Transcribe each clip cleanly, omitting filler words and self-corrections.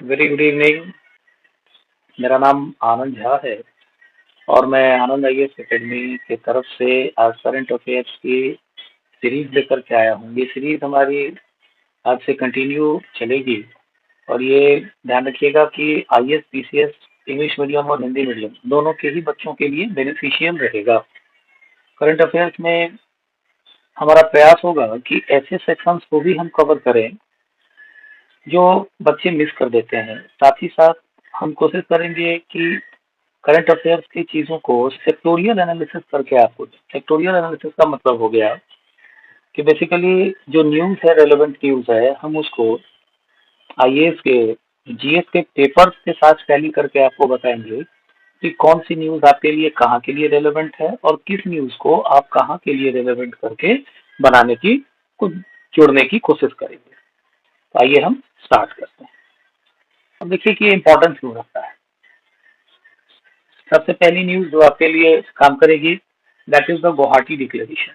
Very good evening. मेरा नाम आनंद झा है और मैं आनंद आईएएस एकेडमी की तरफ से आज करंट अफेयर्स की सीरीज लेकर के आया हूँ। ये सीरीज हमारी आज से कंटिन्यू चलेगी और ये ध्यान रखिएगा कि आईएएस पीसीएस इंग्लिश मीडियम और हिंदी मीडियम दोनों के ही बच्चों के लिए बेनिफिशियल रहेगा। करंट अफेयर्स में हमारा प्रयास होगा कि ऐसे सेक्शंस को भी हम कवर करें जो बच्चे मिस कर देते हैं। साथ ही साथ हम कोशिश करेंगे कि करंट अफेयर्स की चीज़ों को सेक्टोरियल एनालिसिस करके आपको सेक्टोरियल एनालिसिस का मतलब हो गया कि बेसिकली जो न्यूज़ है, रेलेवेंट न्यूज़ है, हम उसको आईएएस के जीएस के पेपर्स के साथ टैली करके आपको बताएंगे कि कौन सी न्यूज़ आपके लिए कहाँ के लिए रेलेवेंट है और किस न्यूज़ को आप कहाँ के लिए रेलेवेंट करके बनाने की कुछ जोड़ने की कोशिश करेंगे। तो आइए हम स्टार्ट करते हैं। अब देखिए कि ये इंपॉर्टेंस क्यों रखता है। सबसे पहली न्यूज़ जो आपके लिए काम करेगी that is the Guwahati declaration.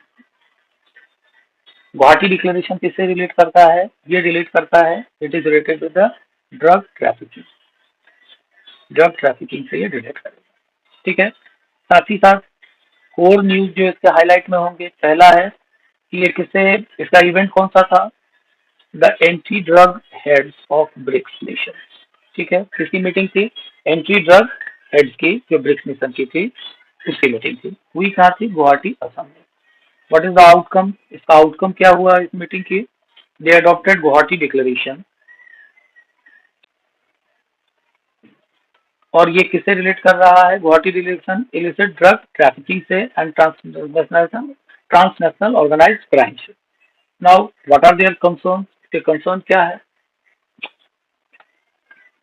Guwahati declaration किससे रिलेट करता है? ये रिलेट करता है, it is related with the drug trafficking. Drug trafficking से ये रिलेट करेगा, ठीक है। साथ ही साथ कोर न्यूज जो इसके हाईलाइट में होंगे, पहला है कि ये किससे, इसका इवेंट कौन सा था? The anti drug heads of BRICS nation. ठीक है, किसकी मीटिंग थी? एंटी ड्रग हेड्स की, जो ब्रिक्स नेशन की थी, उसकी मीटिंग थी। हुई कहाँ थी? गुवाहाटी, असम में। What is the outcome? इसका आउटकम क्या हुआ इस मीटिंग की? They adopted Guwahati declaration. और ये किससे रिलेट कर रहा है? Guwahati declaration illicit drug trafficking से एंड ट्रांसनेशनल ऑर्गेनाइज्ड क्राइम से। Now what are there concern? के कंसर्न क्या है?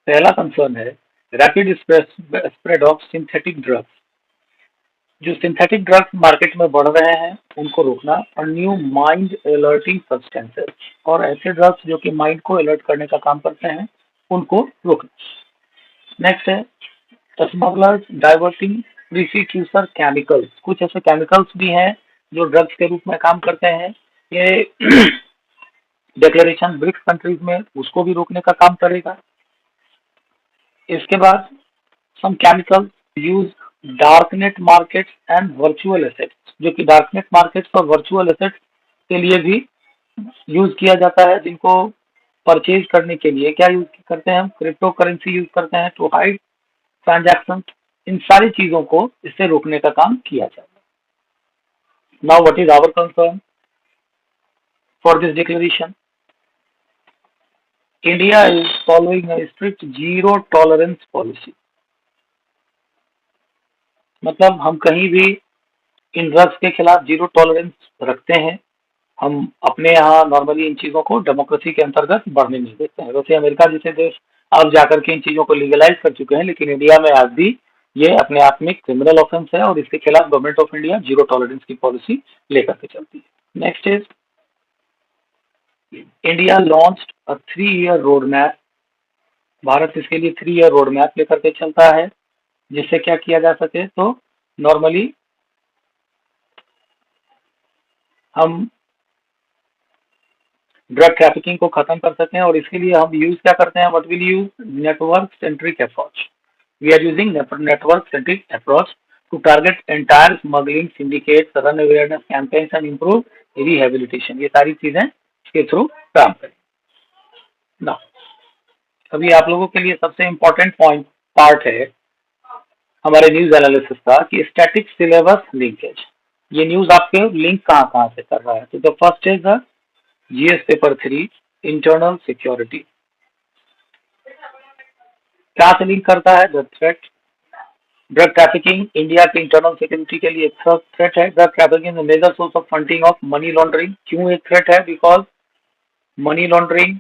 पहला कंसर्न है rapid spread of synthetic drugs. जो सिंथेटिक ड्रग्स मार्केट में बढ़ रहे हैं उनको रोकना, और न्यू माइंड अलर्टिंग सब्सटेंसेस, और ऐसे ड्रग्स जो कि माइंड को अलर्ट करने का काम करते हैं उनको रोकना। नेक्स्ट है स्मगलर्स डाइवर्टिंग प्रीक्यूसर केमिकल्स। कुछ ऐसे केमिकल्स भी हैं जो ड्रग्स के रूप में काम करते हैं। ये डिक्लेरेशन ब्रिक्स कंट्रीज में उसको भी रोकने का काम करेगा। इसके बाद some chemical use darknet markets and virtual assets, जो कि डार्कनेट मार्केट्स और वर्चुअल एसेट्स के लिए भी यूज किया जाता है, जिनको परचेज करने के लिए क्या यूज करते हैं हम? क्रिप्टो करेंसी यूज करते हैं टू हाइड ट्रांजैक्शन। इन सारी चीजों को इससे रोकने का काम किया जाता है। Now what is our concern for this declaration? India is following a strict zero tolerance policy. मतलब हम कहीं भी इन ड्रग्स के खिलाफ जीरो टॉलरेंस रखते हैं। हम अपने यहाँ नॉर्मली इन चीजों को डेमोक्रेसी के अंतर्गत बढ़ने नहीं देते हैं। वैसे अमेरिका जैसे देश अब जाकर के इन चीजों को लीगलाइज कर चुके हैं, लेकिन इंडिया में आज भी ये अपने आप में क्रिमिनल ऑफेंस है और इसके खिलाफ government of India zero tolerance की पॉलिसी लेकर के चलती है। Next is India launched a 3 year road map. Bharat इसके लिए 3 ईयर रोड मैप लेकर के चलता है, जिससे क्या किया जा सके, तो नॉर्मली हम ड्रग ट्रैफिकिंग को खत्म कर सकते हैं। और इसके लिए हम यूज क्या करते हैं? What will use? Network centric approach. We are using network centric approach to target entire smuggling syndicate, run awareness campaigns and improve rehabilitation. ये सारी चीजें इसके थ्रू काम करें ना। अभी आप लोगों के लिए सबसे इम्पोर्टेंट पॉइंट पार्ट है हमारे न्यूज एनालिसिस का कि स्टैटिक सिलेबस लिंकेज। ये न्यूज आपके लिंक कहाँ कहाँ से कर रहा है? तो the first is the GS paper 3 internal security. क्या से लिंक करता है? The threat. Drug trafficking India के इंटरनल सिक्योरिटी के लिए एक थ्रेट है। Drug trafficking major source of funding of money laundering. क्यों एक थ्रेट है? Because money laundering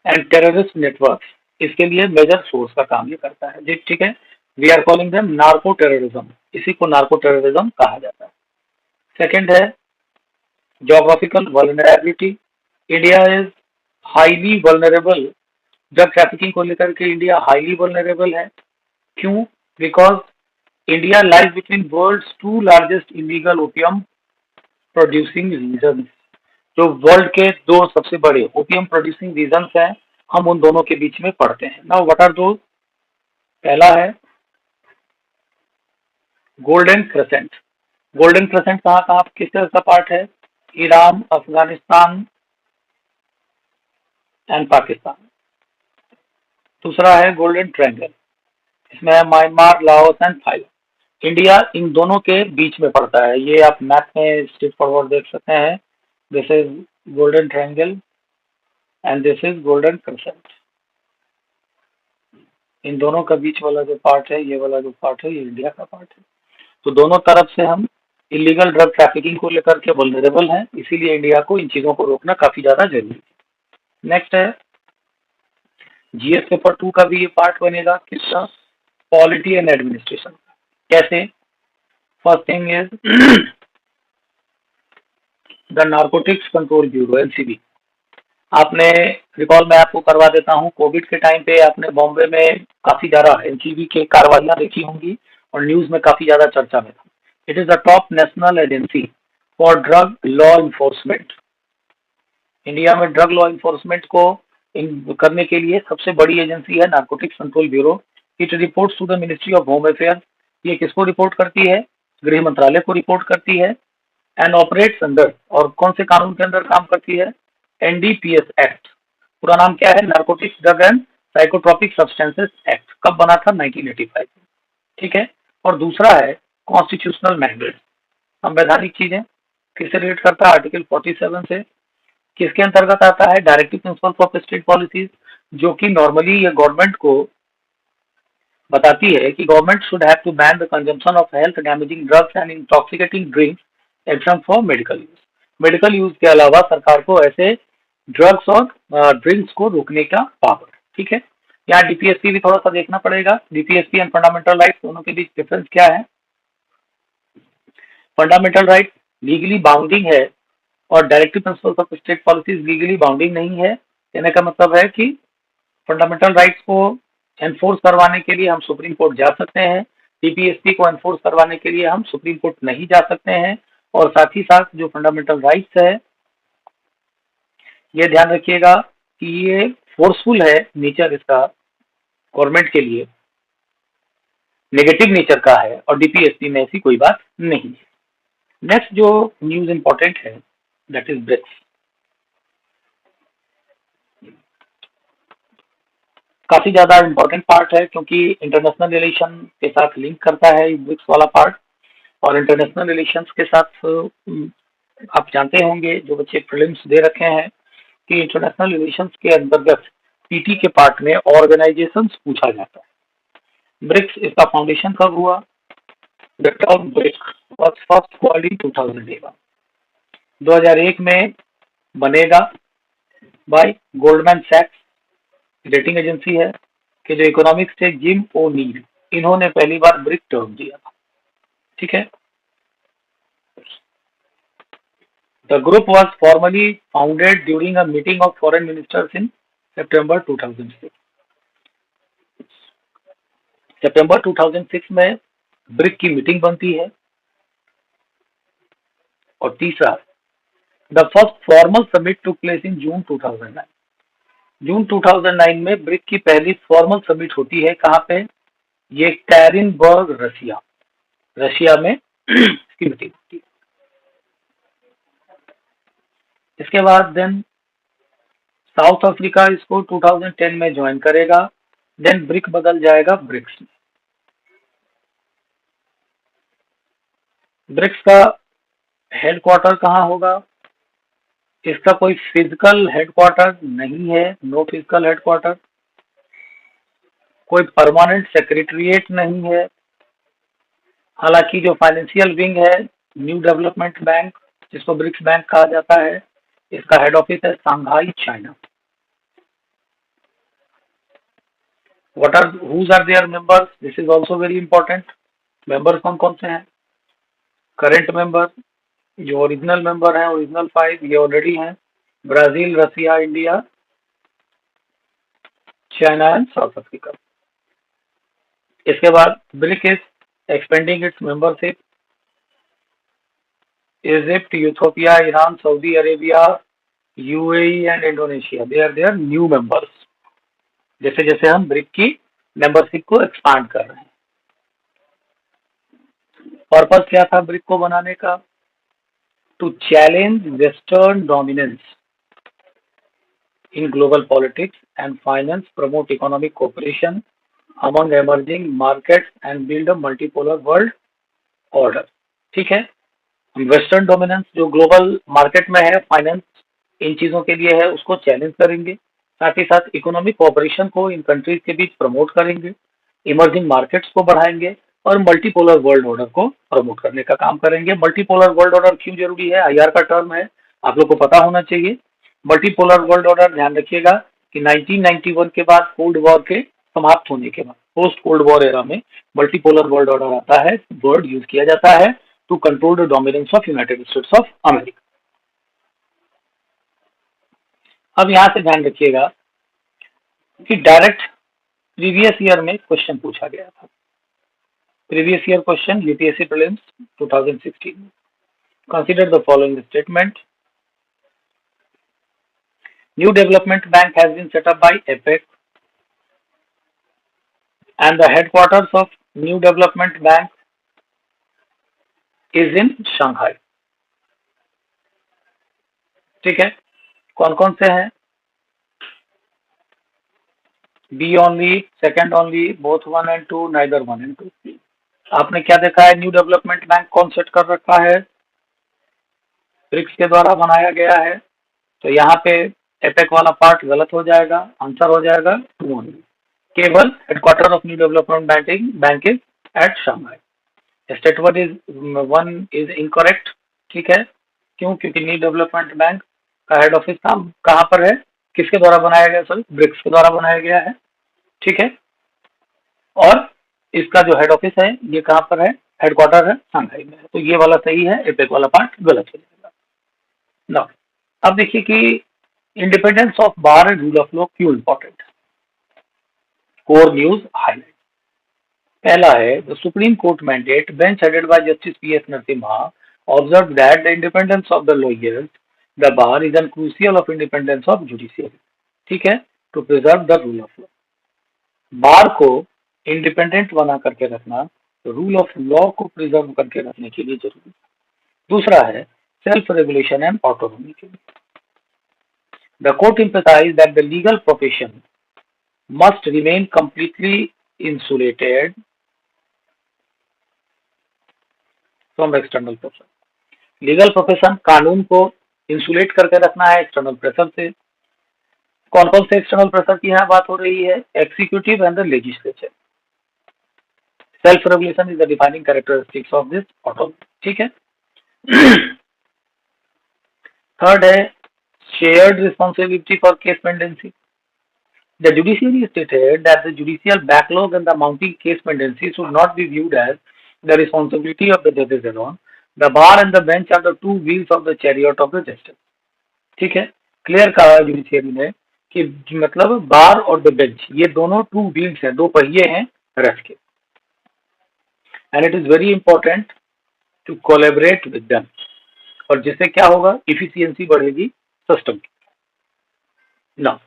and terrorist network इसके लिए मेजर सोर्स का काम ये करता है जी, ठीक है। We are calling them narco terrorism, इसी को नार्को टेररिज्म कहा जाता है। सेकेंड है geographical vulnerability. India is highly vulnerable. Drug trafficking को लेकर के इंडिया हाईली वल्नरेबल है। क्यों? Because India lies between world's 2 largest illegal opium producing region. जो वर्ल्ड के 2 सबसे बड़े ओपियम प्रोड्यूसिंग रीजन हैं, हम उन दोनों के बीच में पढ़ते हैं। नाउ व्हाट आर दो? पहला है गोल्डन क्रेसेंट। गोल्डन क्रेसेंट कहाँ कहाँ किस तरह का पार्ट है? Iran, Afghanistan and Pakistan. दूसरा है गोल्डन ट्रायंगल, इसमें है Myanmar, Laos and Thailand. India in दोनों के बीच में पड़ता है, ये आप मैप में स्ट्रेट फॉरवर्ड देख सकते हैं। This is golden triangle and this is golden crescent. इन दोनों का बीच वाला जो पार्ट है, ये वाला जो पार्ट है, ये इंडिया का पार्ट है। तो दोनों तरफ से हम इलीगल ड्रग ट्रैफिकिंग को लेकर के वल्नरेबल हैं, इसीलिए इंडिया को इन चीजों को रोकना काफी ज्यादा जरूरी है। नेक्स्ट है जीएस पेपर 2 का भी ये पार्ट बनेगा, किसका? Polity and administration. कैसे? First thing is the narcotics control bureau, NCB. आपने रिकॉल मैं आपको करवा देता हूँ, कोविड के टाइम पे आपने बॉम्बे में काफी ज्यादा एनसीबी के कार्रवाइयां देखी होंगी और न्यूज में काफी ज्यादा चर्चा में था। It is the top national agency for drug law enforcement. India में ड्रग लॉ इन्फोर्समेंट को करने के लिए सबसे बड़ी एजेंसी है narcotics control bureau. It reports to the ministry of home affairs. ये किसको रिपोर्ट करती है? गृह मंत्रालय को रिपोर्ट करती है। एंड ऑपरेट्स अंडर, और कौन से कानून के अंदर काम करती है? NDPS act. पूरा नाम क्या है? Narcotics drug and psychotropic substances act. कब बना था? 1985। ठीक है। और दूसरा है कॉन्स्टिट्यूशनल मैंडेट, संवैधानिक चीजें। किससे रिलेट करता है? आर्टिकल 47 से। किसके अंतर्गत आता है? Directive principles of state policies, जो कि नॉर्मली ये गवर्नमेंट को बताती है कि government should have to ban the consumption of health damaging drugs and intoxicating drinks action for medical use. Medical use के अलावा सरकार को ऐसे ड्रग्स और ड्रिंक्स को रोकने का पावर। ठीक है। यहाँ डीपीएसपी भी थोड़ा सा देखना पड़ेगा। डीपीएसपी एंड फंडामेंटल राइट्स दोनों के बीच डिफरेंस क्या है? फंडामेंटल राइट लीगली बाउंडिंग है और directive principles of state policies legally bounding नहीं है। कहने का मतलब है कि फंडामेंटल राइट्स को एनफोर्स करवाने के लिए हम सुप्रीम कोर्ट जा सकते हैं, डीपीएसपी को एनफोर्स करवाने के लिए हम सुप्रीम कोर्ट नहीं जा सकते हैं। और साथ ही साथ जो फंडामेंटल राइट्स है, ये ध्यान रखिएगा कि ये फोर्सफुल है नेचर इसका, गवर्नमेंट के लिए नेगेटिव नेचर का है, और डीपीएसपी में ऐसी कोई बात नहीं है। नेक्स्ट जो न्यूज इंपॉर्टेंट है दैट इज ब्रिक्स। काफी ज्यादा इंपॉर्टेंट पार्ट है क्योंकि इंटरनेशनल रिलेशन के साथ लिंक करता है ब्रिक्स वाला पार्ट। और इंटरनेशनल रिलेशंस के साथ आप जानते होंगे, जो बच्चे प्रीलिम्स दे रखे हैं, कि इंटरनेशनल रिलेशंस के अंतर्गत पीटी के पार्ट में ऑर्गेनाइजेशंस पूछा जाता है। ब्रिक्स इसका फाउंडेशन कब हुआ? The term BRICS was first called in 2001। 2001 में बनेगा बाय गोल्डमैन सैक्स, रेटिंग एजेंसी है, कि जो इकोनॉमिक्स थे जिम ओ नील, इन्होंने पहली बार ब्रिक टर्म दिया था। ठीक है। The group was formally founded during a meeting of foreign ministers in September 2006. सितंबर 2006 में ब्रिक की मीटिंग बनती है। और तीसरा, the first formal summit took place in June 2009। June 2009 में ब्रिक की पहली फॉर्मल समिट होती है। कहाँ पे? ये कैरिनबर्ग, रशिया, रशिया में इसकी मीटिंग होती है। इसके बाद देन साउथ अफ्रीका इसको 2010 में ज्वाइन करेगा। देन ब्रिक बदल जाएगा ब्रिक्स में। ब्रिक्स का हेडक्वार्टर कहाँ होगा? इसका कोई फिजिकल हेडक्वार्टर नहीं है, नो फिजिकल हेडक्वार्टर। कोई परमानेंट सेक्रेटरिएट नहीं है। हालांकि जो फाइनेंशियल विंग है, न्यू डेवलपमेंट बैंक, जिसको ब्रिक्स बैंक कहा जाता है, इसका हेड ऑफिस है Shanghai, China. What are whose are their members? This is also very important. Members कौन कौन से हैं? करंट मेंबर, जो ओरिजिनल मेंबर हैं, ओरिजिनल 5 ये ऑलरेडी हैं, Brazil, Russia, India, China and South Africa. इसके बाद BRIC is expanding its membership. Egypt, Ethiopia, Iran, Saudi Arabia, UAE and Indonesia, they are their new members. जैसे जैसे हम brick की मेंबरशिप को एक्सपांड कर रहे हैं। पर्पस क्या था ब्रिक को बनाने का? To challenge western dominance in global politics and finance, promote economic cooperation among emerging markets and build a multipolar world order। ठीक है, हम वेस्टर्न डोमिनेंस जो ग्लोबल मार्केट में है, फाइनेंस इन चीजों के लिए है, उसको चैलेंज करेंगे। साथ ही साथ इकोनॉमिक कोऑपरेशन को इन कंट्रीज के बीच प्रमोट करेंगे, इमर्जिंग मार्केट्स को बढ़ाएंगे और मल्टीपोलर वर्ल्ड ऑर्डर को प्रमोट करने का काम करेंगे। मल्टीपोलर वर्ल्ड ऑर्डर क्यों जरूरी है? आईआर का टर्म है, आप लोग को पता होना चाहिए। मल्टीपोलर वर्ल्ड ऑर्डर, ध्यान रखिएगा कि 1991 के बाद कोल्ड वॉर के समाप्त होने के बाद पोस्ट कोल्ड वॉर एरा में मल्टीपोलर वर्ल्ड ऑर्डर आता है, वर्ड यूज किया जाता है to control the dominance of United States of America. अब यहां से ध्यान रखिएगा कि डायरेक्ट प्रीवियस ईयर में क्वेश्चन पूछा गया था। Previous year question UPSC prelims 2016 में। Consider the following statement. New development bank has been set up by APEC and the headquarters of New Development Bank is in Shanghai। ठीक है, कौन कौन से हैं? B only, second only, both 1 and 2, neither 1 and 2। आपने क्या देखा है? न्यू डेवलपमेंट बैंक कौन सेट कर रखा है? ब्रिक्स के द्वारा बनाया गया है। तो यहाँ पे एपेक वाला पार्ट गलत हो जाएगा, आंसर हो जाएगा 2 ओनली। केवल headquarter of new development bank is at Shanghai. State one is incorrect. ठीक है, क्यों? क्योंकि न्यू डेवलपमेंट बैंक का हेड ऑफिस कहाँ पर है? किसके द्वारा बनाया गया? सॉरी, ब्रिक्स के द्वारा बनाया गया है। ठीक है, और इसका जो हेड ऑफिस है ये कहाँ पर है? हेडक्वार्टर है शंघाई में। तो ये वाला सही है, एपेक वाला पार्ट गलत हो जाएगा ना। अब देखिए कि independence of bar and rule of law क्यों इंपॉर्टेंट है। Core news highlight. पहला है, the supreme court mandate bench headed by justice P S Narasimha observe that the independence of the lawyers the bar is an crucial of independence of judiciary. ठीक है, to preserve the rule of law. Bar को independent बना करके रखना rule of law को preserve करके रखने के लिए जरूरी है। दूसरा है सेल्फ रेगुलेशन एंड ऑटोनॉमी के लिए। The court emphasized that the legal profession must remain completely insulated from external pressure। Legal profession कानून को इंसुलेट करके रखना है एक्सटर्नल प्रेशर से। कौन कौन से एक्सटर्नल प्रेशर की यहाँ बात हो रही है? Executive and the legislature. Self regulation is the defining characteristics of this autonomy. ठीक है। थर्ड है shared responsibility for case pendency. The judiciary stated that the judicial backlog and the mounting case pendency should not be viewed as the responsibility of the judges alone. The bar and the bench are the two wheels of the chariot of the justice। ठीक है, clear कहा judiciary ने कि मतलब बार और the bench ये दोनों two wheels हैं, दो पहिए हैं रथ के। And it is very important to collaborate with them, और जिससे क्या होगा? इफिशियंसी बढ़ेगी सिस्टम की ना।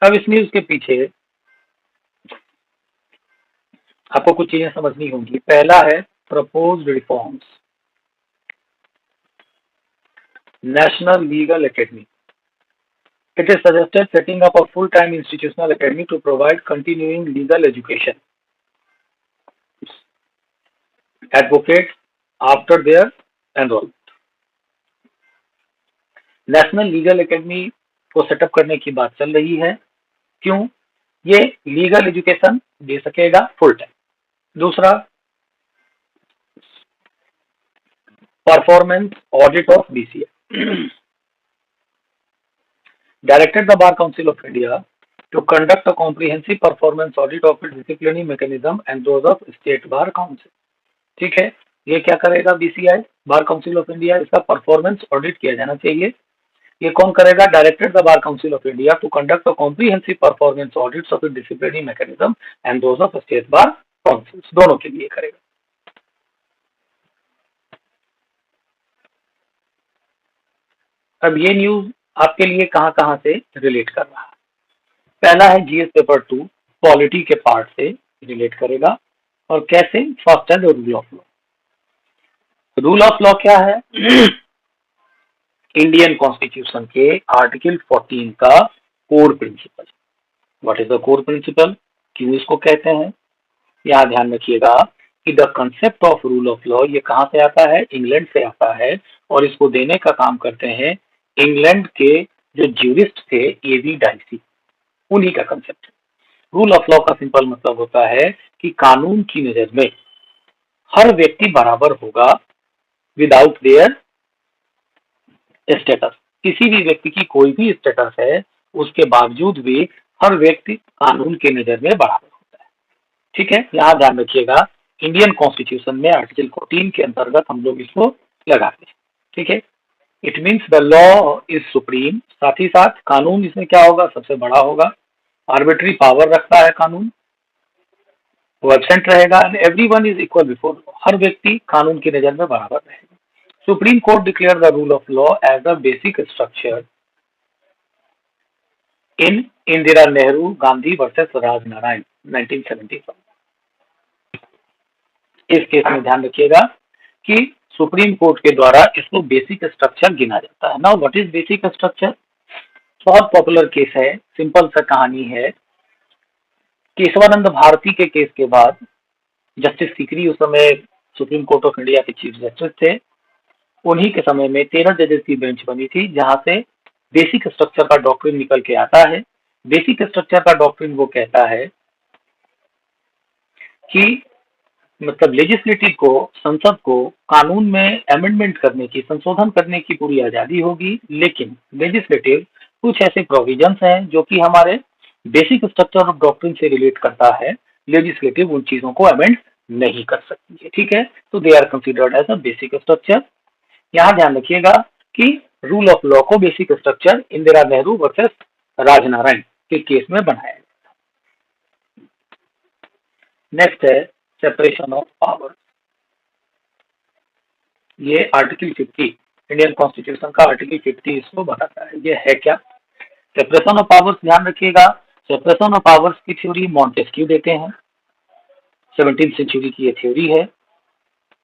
अब इस न्यूज के पीछे आपको कुछ चीजें समझनी होंगी। पहला है proposed reforms. National legal academy. It is suggested setting up a full-time institutional academy to provide continuing legal education advocates after their enrollment। National legal academy को सेटअप करने की बात चल रही है। क्यों? ये लीगल एजुकेशन दे सकेगा फुल टाइम। दूसरा, performance audit of BCA. Directed the Bar Council of India to conduct a comprehensive performance audit of its disciplinary mechanism and those of State Bar Council। ठीक है, ये क्या करेगा? BCI, bar council of India, इसका performance audit किया जाना चाहिए। ये कौन करेगा? Directed the bar council of India to conduct a comprehensive performance audits of it disciplinary mechanism and those of state bar council, दोनों के लिए करेगा। अब ये न्यूज आपके लिए कहां कहां से रिलेट कर रहा है? पहला है जीएस पेपर 2, पॉलिटी के पार्ट से रिलेट करेगा। और कैसे? फर्स्ट है rule of law. Rule of law क्या है? इंडियन कॉन्स्टिट्यूशन के आर्टिकल 14 का core principle. What is the core principle? क्यों इसको कहते हैं? यहाँ ध्यान रखिएगा कि the concept of rule of law ये कहाँ से आता है? इंग्लैंड से आता है। और इसको देने का काम करते हैं इंग्लैंड के जो ज्यूरिस्ट थे, एवी डाइसी, उन्हीं का कंसेप्ट। रूल ऑफ लॉ का सिंपल मतलब होता है कि कानून की नजर में हर व्यक्ति बराबर होगा विदाउट देयर स्टेटस। किसी भी व्यक्ति की कोई भी स्टेटस है, उसके बावजूद भी हर व्यक्ति कानून के नजर में बराबर होता है। ठीक है, यहाँ ध्यान रखिएगा, इंडियन कॉन्स्टिट्यूशन में आर्टिकल 14 के अंतर्गत हम लोग इसको लगाते हैं। ठीक है, it means the law is supreme. साथ ही साथ कानून इसमें क्या होगा? सबसे बड़ा होगा। आर्बिट्री पावर रखता है कानून, वो एब्सेंट रहेगा। And everyone is equal before law, हर व्यक्ति कानून की नजर में बराबर रहेगा। Supreme Court declared the rule of law as a basic structure in Indira Nehru Gandhi versus Raj Narayan 1975। इस केस में ध्यान रखिएगा कि सुप्रीम कोर्ट के द्वारा इसको बेसिक स्ट्रक्चर गिना जाता है। Now what is basic structure? बहुत पॉपुलर केस है, सिंपल सा कहानी है। केशवानंद भारती के केस के बाद जस्टिस सीकरी उस समय सुप्रीम कोर्ट ऑफ इंडिया के चीफ जस्टिस थे। उन्हीं के समय में 13 जजेस की बेंच बनी थी, जहां से बेसिक स्ट्रक्चर का डॉक्ट्रिन निकल के आता है। बेसिक स्ट्रक्चर का डॉक्ट्रिन वो कहता है कि मतलब लेजिस्लेटिव को, संसद को कानून में अमेंडमेंट करने की, संशोधन करने की पूरी आजादी होगी, लेकिन लेजिस्लेटिव कुछ ऐसे प्रोविजंस हैं जो कि हमारे बेसिक स्ट्रक्चर ऑफ डॉक्ट्रिन से रिलेट करता है। लेजिस्लेटिव उन चीजों को अमेंड नहीं कर सकती है। ठीक है, तो they are considered as a basic structure. यहाँ ध्यान रखिएगा कि रूल ऑफ लॉ को basic structure Indira Nehru versus Raj Narain के केस में बनाया गया। नेक्स्ट है सेपरेशन ऑफ पावर। ये आर्टिकल 50, इंडियन कॉन्स्टिट्यूशन का आर्टिकल 50 इसको बताता है। ये है क्या? सेपरेशन ऑफ पावर्स, ध्यान रखिएगा, सेपरेशन ऑफ पावर्स की थ्योरी मॉन्टेस्क्यू देते हैं। 17th सेंचुरी की ये थ्योरी है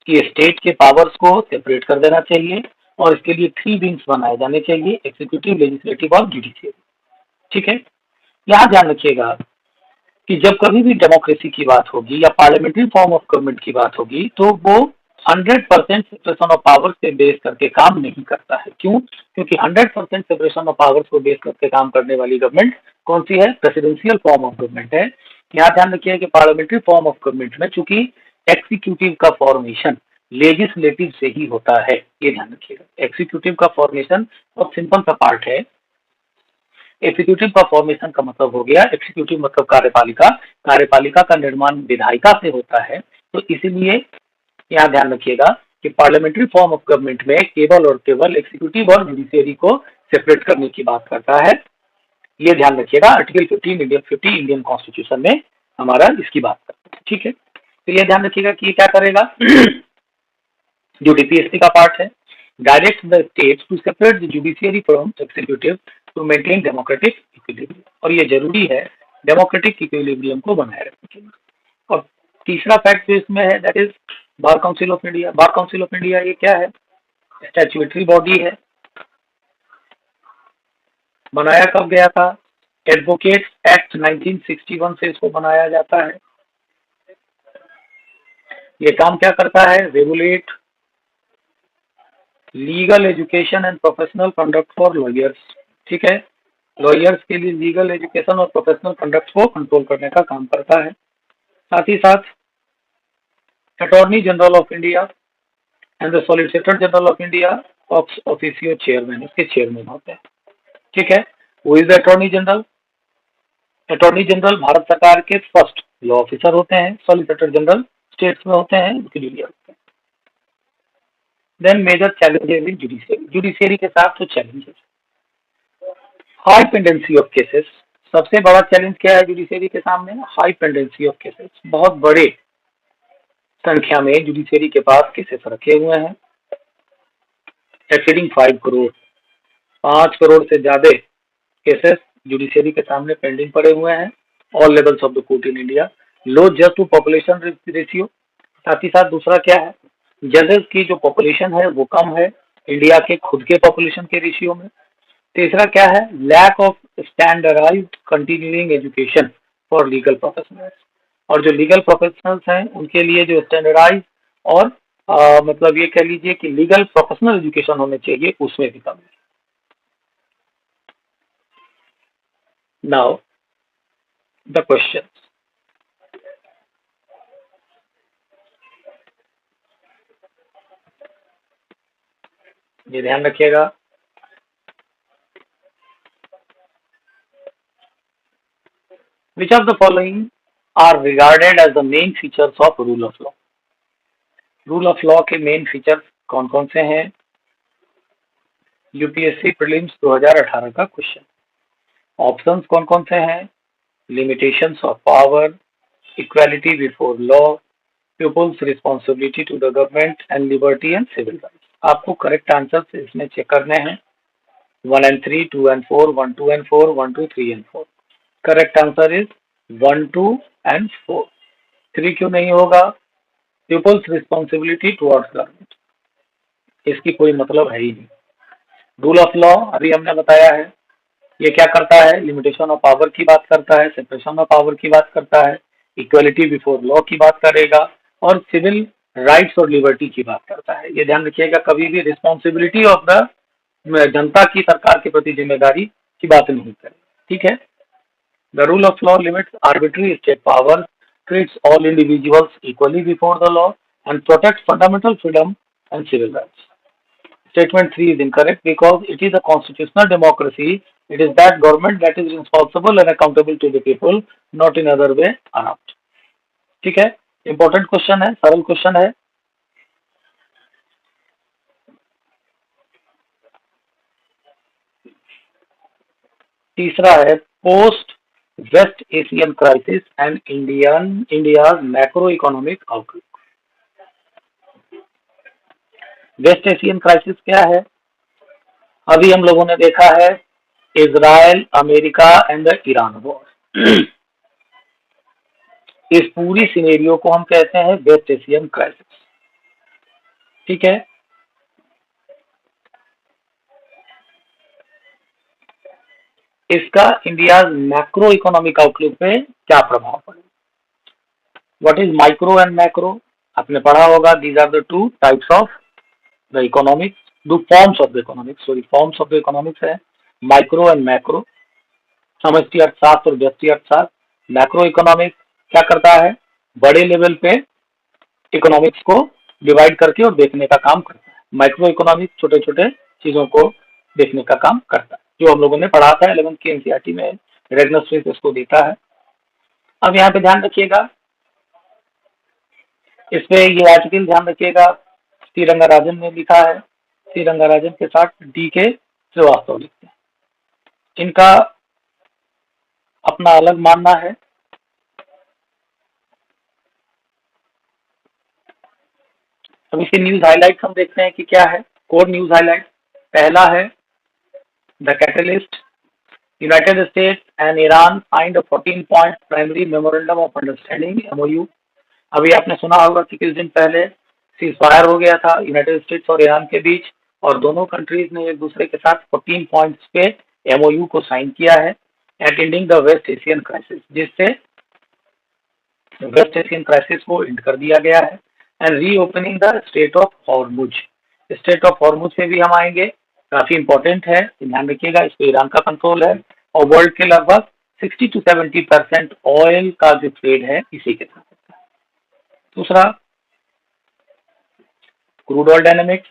कि स्टेट के पावर्स को सेपरेट कर देना चाहिए और इसके लिए 3 विंग्स बनाए जाने चाहिए, एग्जीक्यूटिव, लेजिस्लेटिव और जुडिशियरी। ठीक है, यहाँ ध्यान रखिएगा कि जब कभी भी डेमोक्रेसी की बात होगी या पार्लियामेंट्री फॉर्म ऑफ गवर्नमेंट की बात होगी, तो वो 100% सेपरेशन ऑफ पावर्स पे बेस करके काम नहीं करता है। क्यों? क्योंकि 100% सेपरेशन ऑफ पावर्स को बेस करके काम करने वाली गवर्नमेंट कौन सी है? प्रेसिडेंशियल फॉर्म ऑफ गवर्नमेंट है। यहाँ ध्यान रखिए कि पार्लियामेंट्री फॉर्म ऑफ गवर्नमेंट में चूंकि एग्जीक्यूटिव का फॉर्मेशन लेजिस्लेटिव से ही होता है, ये ध्यान रखिएगा। एग्जीक्यूटिव का फॉर्मेशन बहुत सिंपल सा पार्ट है। एग्जीक्यूटिव का फॉर्मेशन का मतलब हो गया, एग्जीक्यूटिव मतलब कार्यपालिका, कार्यपालिका का निर्माण विधायिका से होता है। तो इसीलिए यहाँ ध्यान रखिएगा कि पार्लियामेंट्री फॉर्म ऑफ गवर्नमेंट में केवल और केवल एग्जीक्यूटिव और जुडिशियरी को सेपरेट करने की बात करता है। ये ध्यान रखिएगा, आर्टिकल 50 इंडियन कॉन्स्टिट्यूशन में हमारा इसकी बात करता है। ठीक है, तो ये ध्यान रखिएगा कि ये क्या करेगा जो डीपीएससी का पार्ट है, direct the states to separate the judiciary from executive to maintain democratic equilibrium. और ये जरूरी है डेमोक्रेटिक इक्विलिब्रियम को बनाए रखने के लिए। और तीसरा फैक्ट जो इसमें है that is bar council of India. Bar council of India ये क्या है? स्टैट्यूटरी बॉडी है। बनाया कब गया था? एडवोकेट एक्ट 1961 से इसको बनाया जाता है। ये काम क्या करता है? Regulate legal education and professional conduct for lawyers. ठीक है, लॉयर्स के लिए लीगल एजुकेशन और प्रोफेशनल कंडक्ट को कंट्रोल करने का काम करता है। साथ ही साथ attorney general of India and the solicitor general of India officio chairman, इसके चेयरमैन होते हैं। ठीक है, वो is attorney general. Attorney general Bharat सरकार के फर्स्ट लॉ ऑफिसर होते हैं। सॉलिसिटर जनरल स्टेट्स में होते हैं, उनके लिए होते हैं। Then major challenges in judiciary, judiciary के साथ तो challenges, high pendency of cases. सबसे बड़ा चैलेंज क्या है जुडिशियरी के सामने? High pendency of cases. बहुत बड़े संख्या में जुडिशियरी के पास केसेस रखे हुए हैं, एक्सीडिंग 5 करोड़, 5 करोड़ से ज्यादा केसेस जुडिशरी के सामने पेंडिंग पड़े हुए हैं, all levels of the court in India. Low जज टू पॉपुलेशन रेशियो, साथ ही साथ दूसरा क्या है, जजेस की जो पॉपुलेशन है वो कम है इंडिया के खुद के पॉपुलेशन के रेशियो में। तीसरा क्या है, lack of standardised continuing education for legal professionals, और जो लीगल प्रोफेशनल्स हैं उनके लिए जो स्टैंडर्डाइज और मतलब ये कह लीजिए कि लीगल प्रोफेशनल एजुकेशन होने चाहिए, उसमें भी कमी। नाउ द क्वेश्चन, ये ध्यान रखिएगा, which of the following are regarded as the main features of rule of law? Rule of law के मेन फीचर्स कौन कौन से हैं? यूपीएससी प्रीलिम्स 2018 का क्वेश्चन। ऑप्शंस कौन कौन से हैं? Limitations of power, equality before law, people's responsibility to the government and liberty and civil rights. आपको करेक्ट आंसर इसमें चेक करने हैं, 1 and 3, 2 and 4, 1, 2 and 4, 1, 2, 3 and 4। Correct answer is 1, 2 and 4। 3 क्यों नहीं होगा? पीपल्स रिस्पॉन्सिबिलिटी टुवर्ड्स गवर्नमेंट, इसकी कोई मतलब है ही नहीं। रूल ऑफ लॉ अभी हमने बताया है, ये क्या करता है? लिमिटेशन ऑफ पावर की बात करता है, सेपरेशन ऑफ पावर की बात करता है, इक्वलिटी बिफोर लॉ की बात करेगा, और सिविल राइट्स और लिबर्टी की बात करता है। ये ध्यान रखिएगा, कभी भी रिस्पॉन्सिबिलिटी ऑफ द जनता की सरकार के प्रति जिम्मेदारी की बात नहीं करें, ठीक है। The rule of law limits arbitrary state power, treats all individuals equally before the law, and protects fundamental freedom and civil rights. Statement 3 is incorrect because it is a constitutional democracy. It is that government that is responsible and accountable to the people, not in other way around. ठीक है, important question है, सरल question है। तीसरा है post West Asian crisis and India's macro economic outlook. West Asian crisis क्या है? अभी हम लोगों ने देखा है Israel, America and the Iran war. इस पूरी सिनेरियो को हम कहते हैं वेस्ट एशियन क्राइसिस, ठीक है। इसका इंडिया मैक्रो इकोनॉमिक आउटलुक पे क्या प्रभाव पड़ेगा? What is micro and macro? आपने पढ़ा होगा, these are the two types of the economics, दो forms of the economics, sorry forms of the economics है माइक्रो एंड मैक्रो, समष्टि अर्थशास्त्र और व्यष्टि अर्थशास्त्र। मैक्रो इकोनॉमिक्स क्या करता है? बड़े लेवल पे इकोनॉमिक्स को डिवाइड करके और देखने का काम करता है। माइक्रो इकोनॉमिक्स छोटे छोटे चीजों को देखने का काम करता है, जो हम लोगों ने पढ़ा था 11th की एनसीईआरटी में, रेगनर स्मिथ इसको देता है। अब यहाँ पे ध्यान रखिएगा, इसमें ये आर्टिकल ध्यान रखिएगा, सी रंगाराजन ने लिखा है, सी रंगाराजन के साथ डी के श्रीवास्तव लिखते हैं। इनका अपना अलग मानना है। अब इसके न्यूज हाइलाइट्स हम देखते हैं कि क्या है। कोर न्यूज हाइलाइट पहला है the catalyst, United states and Iran signed a 14 point primary memorandum of understanding MOU. अभी आपने सुना होगा कि कुछ दिन पहले सीज फायर हो गया था यूनाइटेड स्टेट्स और ईरान के बीच, और दोनों कंट्रीज ने एक दूसरे के साथ 14 पॉइंट्स पे एमओयू को साइन किया है at ending the West Asian crisis, जिससे वेस्ट एशियन क्राइसिस को एंड कर दिया गया है, and reopening the strait of Hormuz. Strait of Hormuz पे भी हम आएंगे, काफी इंपॉर्टेंट है, ध्यान रखिएगा, इस पे ईरान का कंट्रोल है, और वर्ल्ड के लगभग 60 to 70% ऑयल का जो ट्रेड है इसी के साथ। दूसरा crude oil dynamics,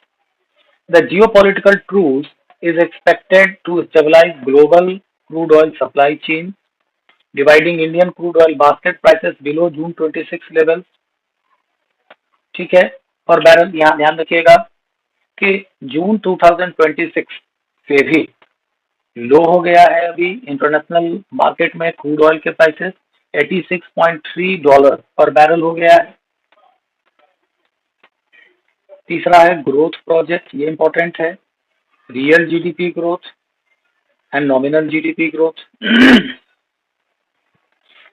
the geopolitical truce is expected to stabilize global crude oil supply chain, dividing Indian crude oil basket prices below June 26 levels, ठीक है। पर बैरल यहाँ ध्यान रखिएगा कि जून 2026 से भी लो हो गया है अभी इंटरनेशनल मार्केट में क्रूड ऑयल के प्राइसेस, $86.3 पर बैरल हो गया है। तीसरा है ग्रोथ प्रोजेक्ट, ये इंपॉर्टेंट है, real GDP growth, and nominal GDP growth.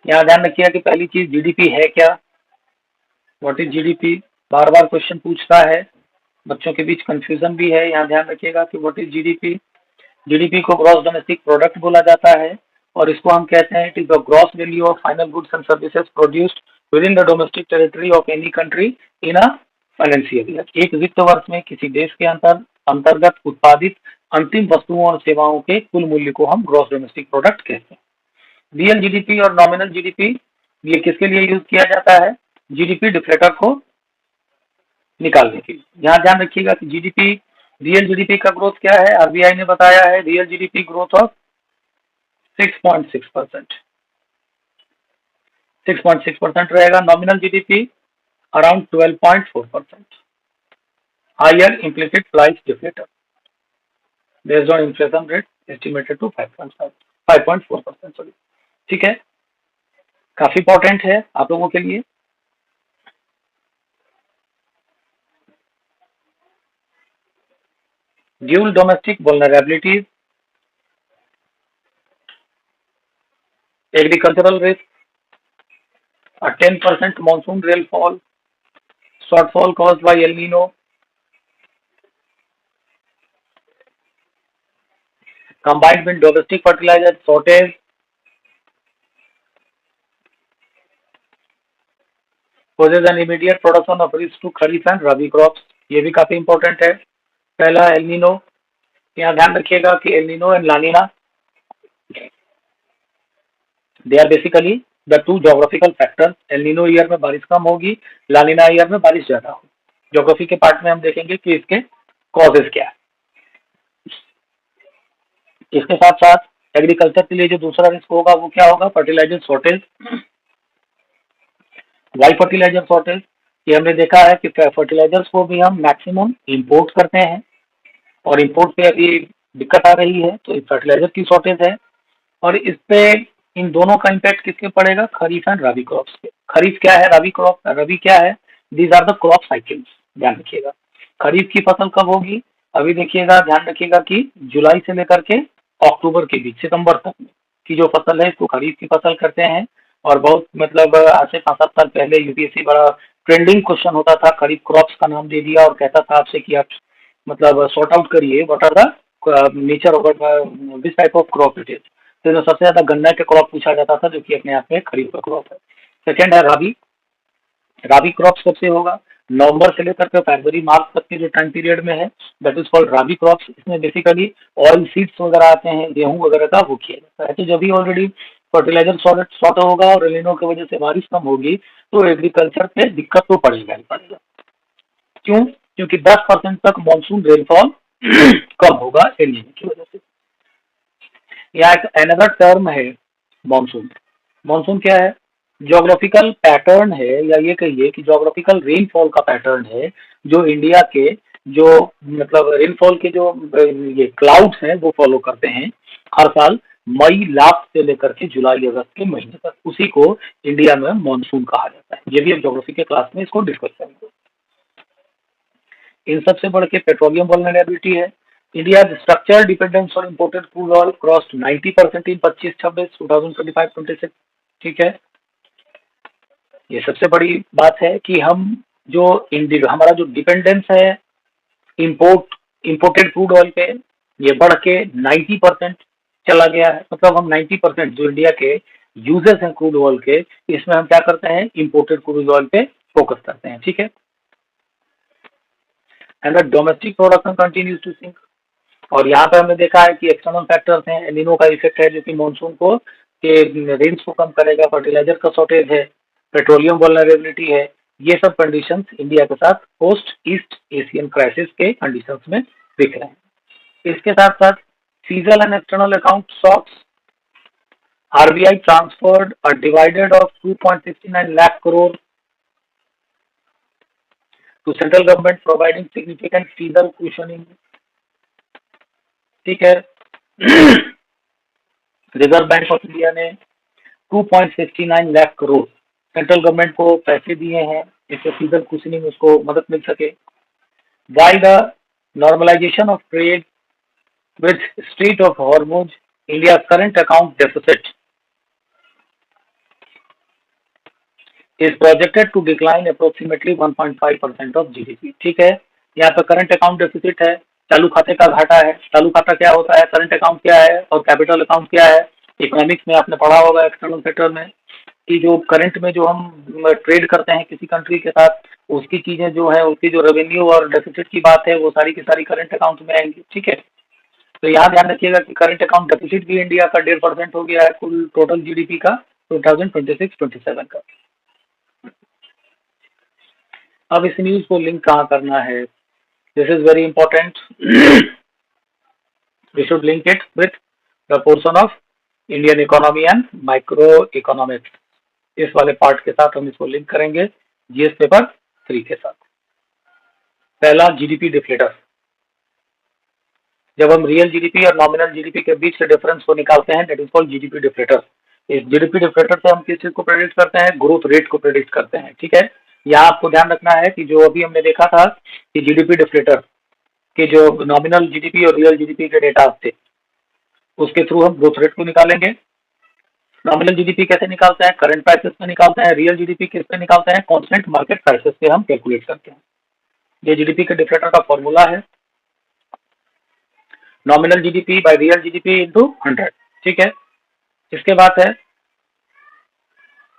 यहाँ ध्यान रखिएगा कि पहली चीज जीडीपी है क्या, what is GDP, bar bar question पूछता है, बच्चों के बीच कंफ्यूजन भी है। यहाँ ध्यान रखिएगा कि व्हाट इज जीडीपी। जीडीपी को ग्रॉस डोमेस्टिक प्रोडक्ट बोला जाता है और इसको हम कहते हैं it is the gross value of final goods and services produced with in the domestic territory of any country in a financial year. एक वित्त वर्ष में किसी देश के अंतर्गत उत्पादित अंतिम वस्तुओं और सेवाओं के कुल मूल्य को हम ग्रॉस डोमेस्टिक प्रोडक्ट कहते हैं। रियल जीडीपी और नॉमिनल जीडीपी ये किसके लिए यूज किया जाता है, जीडीपी डिफ्लेटर को निकालने के लिए। यहाँ ध्यान रखिएगा कि जीडीपी, रियल जीडीपी का ग्रोथ क्या है, आरबीआई ने बताया है रियल जीडीपी ग्रोथ ऑफ 6.6%, 6.6% रहेगा। Nominal GDP around 12.4%। Higher implicit price deflator based on inflation rate estimated to 5.4%, sorry. ठीक है, काफी इंपॉर्टेंट है आप लोगों के लिए। Dual domestic vulnerabilities, agricultural risk, a 10% monsoon rainfall, shortfall caused by El Nino, combined with domestic fertilizer shortage, poses an immediate production of risk to Kharif and Rabi crops। ये भी काफी इंपॉर्टेंट है। पहला एल नीनो, यहाँ ध्यान रखिएगा कि El Nino and La Nina they are basically the two geographical factors. El Nino year में बारिश कम होगी, लानिना ईयर में बारिश ज्यादा होगी। ज्योग्राफी के पार्ट में हम देखेंगे कि इसके कॉजेज क्या है। इसके साथ साथ एग्रीकल्चर के लिए जो दूसरा रिस्क होगा वो क्या होगा, fertiliser shortage. Why fertiliser shortage, ये हमने देखा है कि फर्टिलाइजर्स को भी हम मैक्सिमम इंपोर्ट करते हैं और इंपोर्ट पे अभी दिक्कत आ रही है, तो फर्टिलाइजर की शॉर्टेज है। और इस पे इन दोनों का इम्पैक्ट किसके पड़ेगा, खरीफ एंड रबी क्रॉप्स पे। खरीफ क्या है, रबी क्रॉप, रबी क्या है, these are the crop cycles. ध्यान रखिएगा खरीफ की फसल कब होगी, अभी देखिएगा, ध्यान रखिएगा कि जुलाई से लेकर के अक्टूबर के बीच, सितंबर तक की जो फसल है इसको खरीफ की फसल करते हैं। और बहुत मतलब आज से 5-7 साल पहले यूपीएससी बड़ा ट्रेंडिंग क्वेश्चन होता था, खरीफ क्रॉप्स का नाम दे दिया और कहता था आपसे कि आप मतलब सॉर्ट आउट करिए what are the nature of this type of crop it is. तो सबसे ज्यादा गन्ना के क्रॉप पूछा जाता था जो कि अपने आप में खरीफ का क्रॉप है। सेकेंड है राबी। राबी क्रॉप कब से होगा, नवंबर से लेकर के फरवरी मार्च तक के जो टाइम पीरियड में है that is called rabi crops. इसमें बेसिकली ऑयल सीड्स वगैरह आते हैं, गेहूं वगैरह का वो किया जाता है। तो जब भी ऑलरेडी फर्टिलाइजर शॉर्ट होगा और एलिनो की वजह से बारिश कम होगी तो एग्रीकल्चर पे दिक्कत तो पड़ेगा ही पड़ेगा। क्यों, क्योंकि 10% तक मानसून रेनफॉल कम होगा एलिनो की वजह से। यहाँ एक अनदर टर्म है मानसून। मानसून क्या है, ज्योग्राफिकल पैटर्न है, या ये कहिए कि ज्योग्राफिकल रेनफॉल का पैटर्न है जो इंडिया के जो मतलब रेनफॉल के जो ये क्लाउड्स हैं वो फॉलो करते हैं हर साल मई लास्ट से लेकर के जुलाई अगस्त के महीने तक। उसी को इंडिया में मानसून कहा जाता है। ये भी हम ज्योग्राफी के क्लास में इसको डिस्कस करेंगे। इन सबसे बढ़ के पेट्रोलियम वल्नरेबिलिटी है। India structural dependence on imported crude oil crossed 90% इन 25-26 2025-26। ठीक है, ये सबसे बड़ी बात है कि हम जो हमारा जो डिपेंडेंस है इंपोर्टेड क्रूड ऑयल पे ये बढ़ के 90% चला गया है। मतलब हम 90% जो इंडिया के यूजेस हैं क्रूड ऑयल के, इसमें हम क्या करते हैं, इंपोर्टेड क्रूड ऑयल पे फोकस करते हैं। ठीक है, and the domestic production continues to sink. और यहाँ पे हमने देखा है कि एक्सटर्नल फैक्टर्स हैं, एलिनो का इफेक्ट है जो कि मानसून को के रेंज को कम करेगा, फर्टिलाइजर का शॉर्टेज है, पेट्रोलियम वल्नरेबिलिटी है। ये सब कंडीशंस इंडिया के साथ पोस्ट ईस्ट एशियन क्राइसिस के कंडीशंस में दिख रहे हैं। इसके साथ साथ fiscal and external account shocks, RBI transferred a divided of 2.69 lakh crore to central government providing significant fiscal cushioning. ठीक है, रिजर्व बैंक ऑफ इंडिया ने 2.69 लाख करोड़ सेंट्रल गवर्नमेंट को पैसे दिए हैं जिससे सीजल कुशनिंग उसको मदद मिल सके। Why the normalisation of trade with strait of Hormuz India current account deficit is projected to decline approximately 1.5% of GDP। ठीक है, यहाँ पे करंट अकाउंट डेफिसिट है, चालू खाते का घाटा है। चालू खाता क्या होता है, करंट अकाउंट क्या है और कैपिटल अकाउंट क्या है। इकोनॉमिक्स में आपने पढ़ा होगा एक्सटर्नल सेक्टर में कि जो करंट में जो हम ट्रेड करते हैं किसी कंट्री के साथ, उसकी चीजें जो है, उसकी जो रेवेन्यू और डेफिसिट की बात है, वो सारी की सारी करंट अकाउंट में आएंगी। ठीक है, तो यहाँ ध्यान रखिएगा कि करंट अकाउंट डेफिसिट भी इंडिया का 1.5% हो गया है कुल टोटल जीडीपी का 2026-27 का। अब इस न्यूज को लिंक कहाँ करना है, this is very important. We should link it with the portion of Indian economy and micro economics. इस वाले पार्ट के साथ हम इसको लिंक करेंगे जीएस पेपर 3 के साथ। पहला, जीडीपी डिफ्लेटर। जब हम रियल जीडीपी और नॉमिनल जीडीपी के बीच के डिफरेंस को निकालते हैं, that is called GDP deflator. इस जीडीपी डिफ्लेटर से हम किस चीज को प्रेडिक्ट करते हैं, ग्रोथ रेट को प्रेडिक्ट करते हैं। ठीक है, यहाँ आपको ध्यान रखना है कि जो अभी हमने देखा था कि जीडीपी डिफ्लेटर के जो नॉमिनल जीडीपी और रियल जीडीपी के डेटा थे, उसके थ्रू हम ग्रोथ रेट को निकालेंगे। नॉमिनल जीडीपी कैसे निकालते हैं, करंट प्राइसेस में निकालते हैं। रियल जीडीपी किस पे निकालते हैं, कांस्टेंट मार्केट प्राइसेस पे हम कैलकुलेट करते हैं। ये जीडीपी के डिफ्लेटर का फॉर्मूला है, nominal GDP by real GDP into 100। ठीक है, इसके बाद है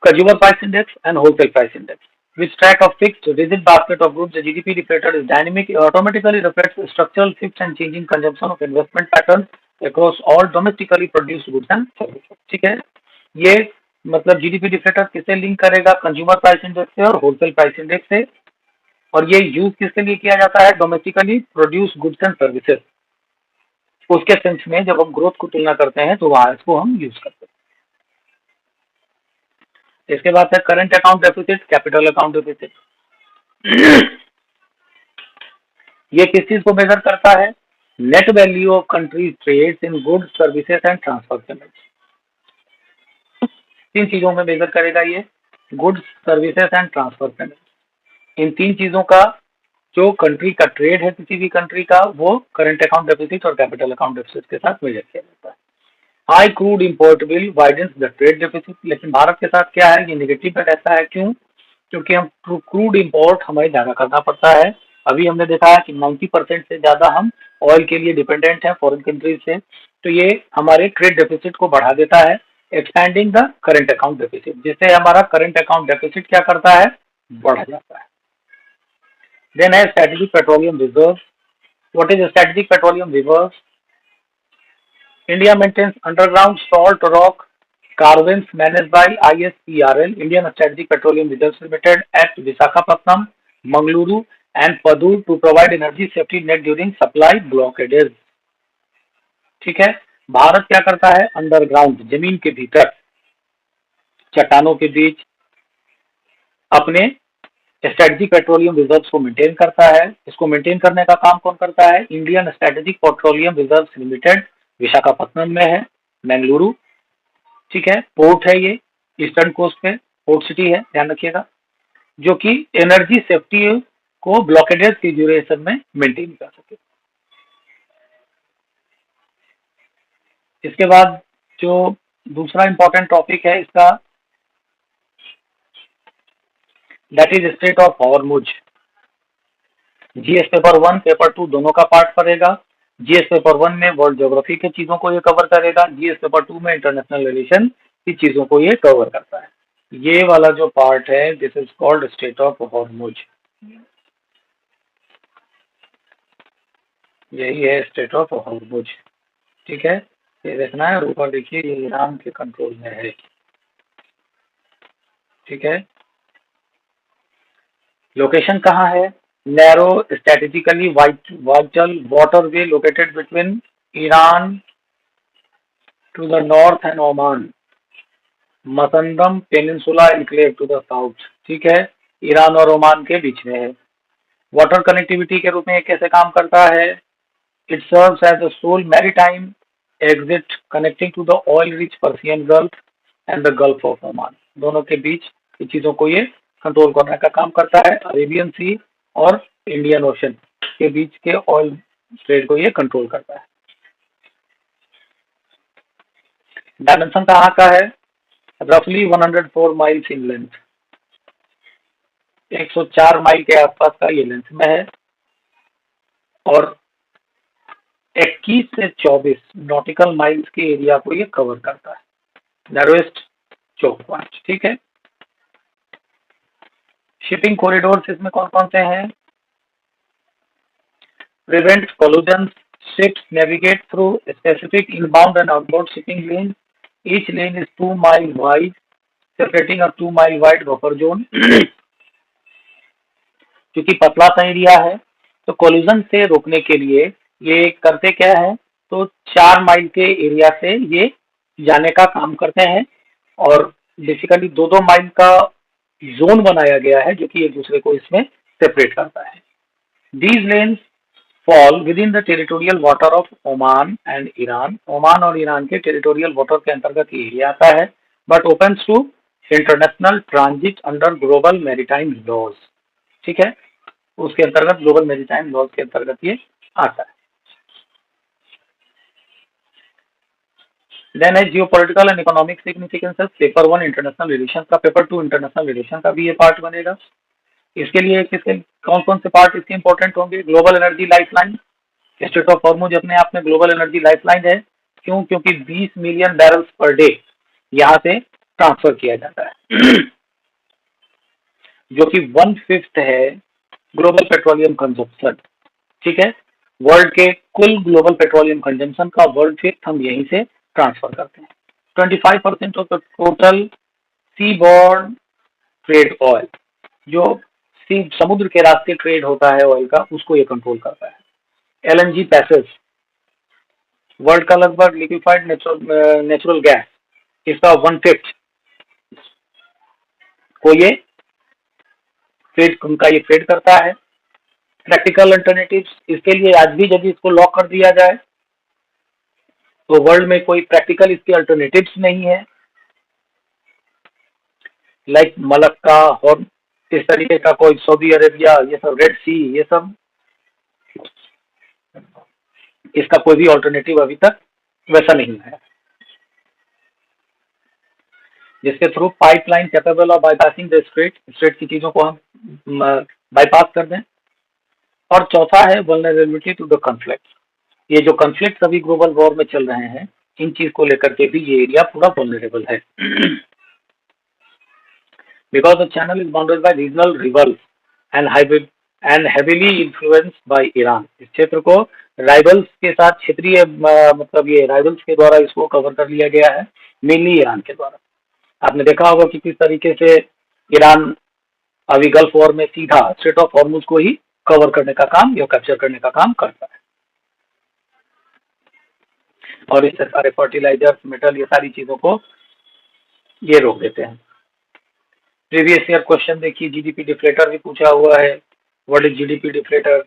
consumer price index and wholesale price index, which track a fixed rigid basket of goods. The GDP deflator is dynamic, it automatically reflects the structural shifts and changing consumption of investment patterns across all domestically produced goods and services। ठीक है, ये मतलब GDP deflator किससे link करेगा, consumer price index से और wholesale price index से। और ये यूज किसके लिए किया जाता है, domestically produce goods and services. उसके सेंस में जब हम ग्रोथ को तुलना करते हैं तो वहां इसको हम यूज करते हैं। इसके बाद है current account deficit, capital account deficit. ये किस चीज को मेजर करता है, net value of country trades in goods services and transfer payments. 3 चीजों में मेजर करेगा ये, goods services and transfer payment. इन 3 चीजों का जो कंट्री का ट्रेड है किसी भी कंट्री का, वो करंट अकाउंट डेफिसिट और कैपिटल अकाउंट डेफिसिट के साथ मेजर किया जाता है। High crude import will widens the trade deficit. लेकिन भारत के साथ क्या है, ये निगेटिव पे रहता है। क्यों, क्योंकि हम क्रूड इंपोर्ट हमें ज्यादा करना पड़ता है। अभी हमने देखा है कि 90% से ज्यादा हम ऑयल के लिए डिपेंडेंट हैं फॉरेन कंट्रीज से। तो ये हमारे ट्रेड डेफिसिट को बढ़ा देता है, expanding the current account deficit, जिससे हमारा करंट अकाउंट डेफिसिट क्या करता है, बढ़ जाता है। देन है strategic petroleum reserve. What is strategic petroleum reserve, India maintains underground salt rock caverns managed by ISPRL, Indian Strategic Petroleum Reserves Limited, at Visakhapatnam, Mangaluru, and Padur to provide energy safety net during supply blockages। ठीक है, भारत क्या करता है, underground जमीन के भीतर चट्टानों के बीच अपने स्ट्रेटेजिक पेट्रोलियम रिजर्व्स को मेंटेन करता है। इसको मेंटेन करने का काम कौन करता है, Indian strategic petroleum reserves limited, Visakhapatnam में है, बेंगलुरु। ठीक है, पोर्ट है ये, ईस्टर्न कोस्ट पे पोर्ट सिटी है, ध्यान रखिएगा, जो कि एनर्जी सेफ्टी को ब्लॉकेडेज की ड्यूरेशन में मेंटेन कर सके। इसके बाद जो दूसरा इंपॉर्टेंट टॉपिक है इसका, that is straight of Hormuz. GS paper 1 paper 2 दोनों का पार्ट पड़ेगा। जीएस पेपर 1 में वर्ल्ड ज्योग्राफी की चीजों को ये कवर करेगा, जीएस पेपर 2 में इंटरनेशनल रिलेशन की चीजों को ये कवर करता है। ये वाला जो पार्ट है, this is called straight of Hormuz. यही है स्ट्रेट ऑफ हॉर्मुज। ठीक है, ये देखना है, ऊपर देखिए ये ईरान के कंट्रोल में है। ठीक है, लोकेशन कहाँ है, narrow strategically vital waterway located between Iran to the north and Oman, Musandam peninsula enclave to the south. ठीक है, ईरान और ओमान के बीच में है। वाटर कनेक्टिविटी के रूप में कैसे काम करता है, it serves as the sole maritime exit connecting to the oil rich Persian Gulf and the Gulf of Oman. दोनों के बीच की चीजों को ये कंट्रोल करने का काम करता है। अरेबियन सी और इंडियन ओशन के बीच के ऑयल ट्रेड को ये कंट्रोल करता है। डायमेंशन कहाँ का है? रफली 104 माइल्स इन लेंथ, 104 माइल के आसपास का ये लेंथ में है, और 21 से 24 नॉटिकल माइल्स के एरिया को ये कवर करता है, नैरोएस्ट चोक पॉइंट। ठीक है, शिपिंग कॉरिडोर्स इसमें कौन कौन से हैं? prevent collisions, ships navigate through specific inbound and outbound shipping lanes. Each lane is 2 mile wide, separating a 2 mile wide buffer zone. क्योंकि पतला सा एरिया है तो कोलिजन से रोकने के लिए ये करते क्या है, तो 4 माइल के एरिया से ये जाने का काम करते हैं, और बेसिकली 2-2 माइल का जोन बनाया गया है जो कि एक दूसरे को इसमें सेपरेट करता है। These lanes fall within the territorial water of Oman and Iran. Oman और ईरान के टेरिटोरियल वाटर के अंतर्गत ये एरिया आता है, but opens to international transit under global maritime laws. ठीक है, उसके अंतर्गत ग्लोबल मैरीटाइम लॉज के अंतर्गत ये आता है। देन है geopolitical and economic significances. Paper 1 international relation का, पेपर 2 इंटरनेशनल रिलेशन का भी ये पार्ट बनेगा। इसके लिए किसके कौन कौन से पार्ट इसके इंपॉर्टेंट होंगे? Global energy lifeline, straight of Hormuz अपने आप में ग्लोबल एनर्जी लाइफलाइन है। क्यों? क्योंकि 20 मिलियन बैरल्स पर डे यहाँ से ट्रांसफर किया जाता है जो कि 1/5 है ग्लोबल पेट्रोलियम कंजप्शन। ठीक है, वर्ल्ड के कुल ग्लोबल पेट्रोलियम कंजम्पशन का 1/5 हम यहीं से ट्रांसफर करते हैं। 25% of the total seaborne trade oil, जो समुद्र के रास्ते ट्रेड होता है ऑयल का, उसको ये कंट्रोल करता है। एलएनजी पैसेज, वर्ल्ड का लगभग लिक्विफाइड नेचुरल गैस, इसका 1/5 को ये ट्रेड करता है। प्रैक्टिकल अल्टरनेटिव्स, इसके लिए आज भी यदि इसको लॉक कर दिया जाए तो वर्ल्ड में कोई प्रैक्टिकल इसके अल्टरनेटिव्स नहीं है, लाइक मलक्का और इस तरीके का कोई सऊदी अरेबिया, ये सब रेड सी, ये सब इसका कोई भी ऑल्टरनेटिव अभी तक वैसा नहीं है जिसके through pipeline capable of bypassing the straight की चीजों को हम बाईपास कर दें। और चौथा है वल्नरेबिलिटी टू द कॉन्फ्लिक्ट। ये जो कॉन्फ्लिक्ट अभी ग्लोबल वॉर में चल रहे हैं, इन चीज को लेकर के भी ये एरिया पूरा वल्नरेबल है। Because the channel is bounded by regional rivals and heavily influenced by Iran. इस क्षेत्र को राइवल्स के साथ क्षेत्रीय मतलब ये राइवल्स के द्वारा इसको कवर कर लिया गया है, मेनली ईरान के द्वारा। आपने देखा होगा कि किस तरीके से ईरान अभी गल्फ वॉर में सीधा स्ट्रेट ऑफ हॉर्मुज को ही कवर करने का काम या कैप्चर करने का काम करता है, और इससे सारे फर्टिलाइजर्स, मेटल, ये सारी चीजों को ये रोक देते हैं। प्रीवियस ईयर क्वेश्चन देखिए, जीडीपी डिफ्लेटर भी पूछा हुआ है। What is GDP deflator?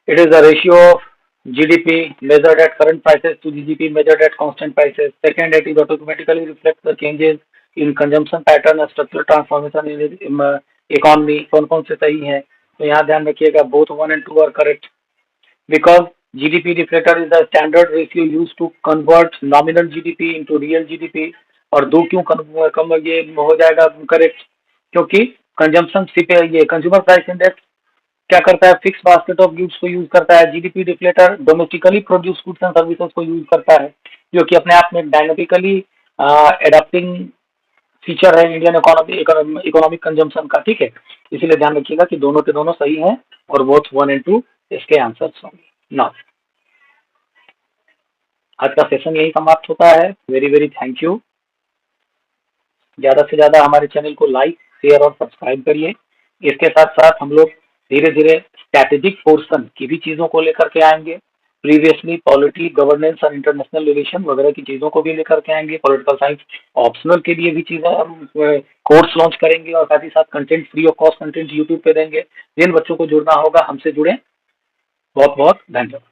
It is the ratio of GDP measured at current prices to GDP measured at constant prices. Second, it is automatically reflects the changes in consumption pattern and structural transformation in economy. कौन कौन से सही हैं? तो यहाँ ध्यान रखिएगा, both 1 and 2 are correct because GDP deflator is the standard ratio used to convert nominal GDP into real GDP. और दो क्यों कम ये हो जाएगा करेक्ट? क्योंकि कंजम्पशन ये कंज्यूमर प्राइस इंडेक्स क्या करता है? फिक्स बास्केट ऑफ गुड्स को यूज करता है। GDP deflator domestically produce goods and services को यूज करता है, जो कि अपने आप में डायनामिकली एडाप्टिंग फीचर है इंडियन इकोनॉमिक कंजम्पशन का। ठीक है, इसीलिए ध्यान रखिएगा कि दोनों के दोनों सही हैं और बोथ 1 and 2 इसके आंसर्स होंगे। नाउ आज का सेशन यही समाप्त होता है। Very very thank you. ज्यादा से ज्यादा हमारे चैनल को लाइक, शेयर और सब्सक्राइब करिए। इसके साथ साथ हम लोग धीरे धीरे स्ट्रैटेजिक पोर्शन की भी चीजों को लेकर के आएंगे। प्रीवियसली पॉलिटी, गवर्नेंस और इंटरनेशनल रिलेशन वगैरह की चीजों को भी लेकर के आएंगे। पॉलिटिकल साइंस ऑप्शनल के लिए भी चीजें हम कोर्स लॉन्च करेंगे, और साथ ही साथ content free of cost content YouTube पे देंगे। जिन बच्चों को जुड़ना होगा हमसे जुड़े। बहुत बहुत धन्यवाद।